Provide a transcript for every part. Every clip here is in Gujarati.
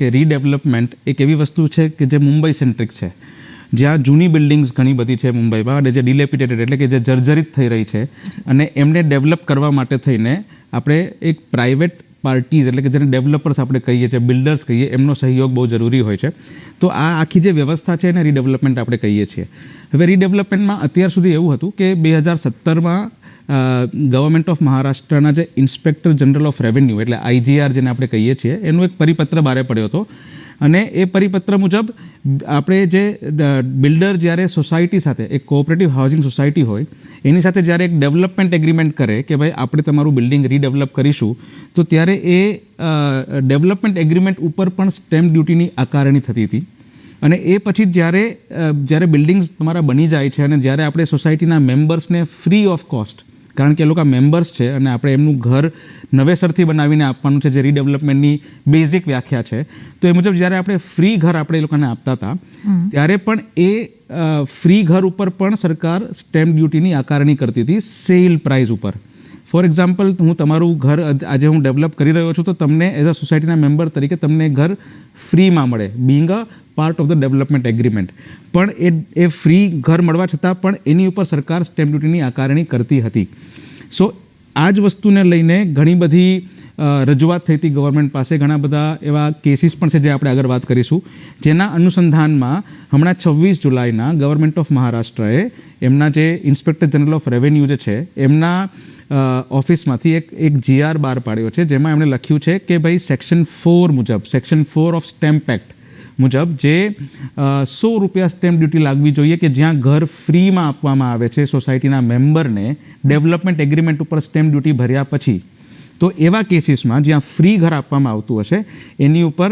કે રીડેવલપમેન્ટ એક એવી વસ્તુ છે કે જે મુંબઈ સેન્ટ્રિક છે, જ્યાં જૂની બિલ્ડિંગ્સ ઘણી બધી છે મુંબઈમાં અને જે ડિલેપિટેટેડ એટલે કે જે જર્જરિત થઈ રહી છે અને એમને ડેવલપ કરવા માટે થઈને આપણે એક પ્રાઇવેટ પાર્ટીઝ એટલે કે જેને ડેવલપર્સ આપણે કહીએ છીએ, બિલ્ડર્સ કહીએ, એમનો સહયોગ બહુ જરૂરી હોય છે. તો આ આખી જે વ્યવસ્થા છે એને રીડેવલપમેન્ટ આપણે કહીએ છીએ. હવે રીડેવલપમેન્ટમાં અત્યાર સુધી એવું હતું કે 2017માં ગવર્મેન્ટ ઓફ મહારાષ્ટ્રના જે ઇન્સ્પેક્ટર જનરલ ઓફ રેવન્યુ એટલે IGR જેને આપણે કહીએ છીએ એનું એક પરિપત્ર બહાર પડ્યો હતો અને એ પરિપત્ર મુજબ આપણે જે બિલ્ડર જ્યારે સોસાયટી સાથે એક કોઓપરેટિવ હાઉસિંગ સોસાયટી હોય એની સાથે જ્યારે એક ડેવલપમેન્ટ એગ્રીમેન્ટ કરે કે ભાઈ આપણે તમારું બિલ્ડિંગ રીડેવલપ કરીશું તો ત્યારે એ ડેવલપમેન્ટ એગ્રીમેન્ટ ઉપર પણ સ્ટેમ્પ ડ્યુટીની આકારણી થતી હતી. અને એ પછી જ્યારે બિલ્ડિંગ્સ તમારા બની જાય છે અને જ્યારે આપણે સોસાયટીના મેમ્બર્સને ફ્રી ઓફ કોસ્ટ, કારણ કે એ લોકો મેમ્બર્સ છે અને આપણે એમનું ઘર નવેસરથી બનાવીને આપવાનું છે જે રીડેવલપમેન્ટની બેઝિક વ્યાખ્યા છે, તો એ મુજબ જ્યારે આપણે ફ્રી ઘર આપણે એ લોકોને આપતા હતા ત્યારે પણ એ ફ્રી ઘર ઉપર પણ સરકાર સ્ટેમ્પ ડ્યુટીની આકારણી કરતી હતી સેલ પ્રાઇસ ઉપર. ફોર એક્ઝામ્પલ, હું તમારું ઘર આજે હું ડેવલપ કરી રહ્યો છું તો તમને એઝ અ સોસાયટીના મેમ્બર તરીકે તમને ઘર ફ્રીમાં મળે, being a part of the development agreement. પણ એ ફ્રી ઘર મળવા છતાં પણ એની ઉપર સરકાર સ્ટેમ્પ ડ્યુટીની આકારણી કરતી હતી. સો આ જ વસ્તુને લઈને ઘણી બધી રજૂઆત થઈ હતી ગવર્મેન્ટ પાસે, ઘણા બધા એવા કેસીસ પણ છે જે આપણે આગળ વાત કરીશું, જેના અનુસંધાનમાં હમણાં 26 જુલાઈના ગવર્મેન્ટ ઓફ મહારાષ્ટ્રએ એમના જે ઇન્સ્પેક્ટર જનરલ ઓફ રેવન્યુ જે છે એમના ઓફિસમાંથી એક GR બહાર પાડ્યો છે, જેમાં એમણે લખ્યું છે કે ભાઈ સેક્શન 4 મુજબ, સેક્શન 4 ઓફ સ્ટેમ્પ એક્ટ મુજબ જે ₹100 સ્ટેમ્પ ડ્યુટી લાગવી જોઈએ કે જ્યાં ઘર ફ્રીમાં આપવામાં આવે છે સોસાયટીના મેમ્બરને ડેવલપમેન્ટ એગ્રીમેન્ટ ઉપર સ્ટેમ્પ ડ્યુટી ભર્યા પછી, તો એવા કેસીસમાં જ્યાં ફ્રી ઘર આપવામાં આવતું હશે એની ઉપર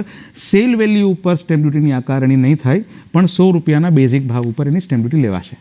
સેલ વેલ્યુ ઉપર સ્ટેમ્પ ડ્યુટીની આકારણી નહીં થાય, પણ ₹100ના બેઝિક ભાવ ઉપર એની સ્ટેમ્પ ડ્યુટી લેવાશે.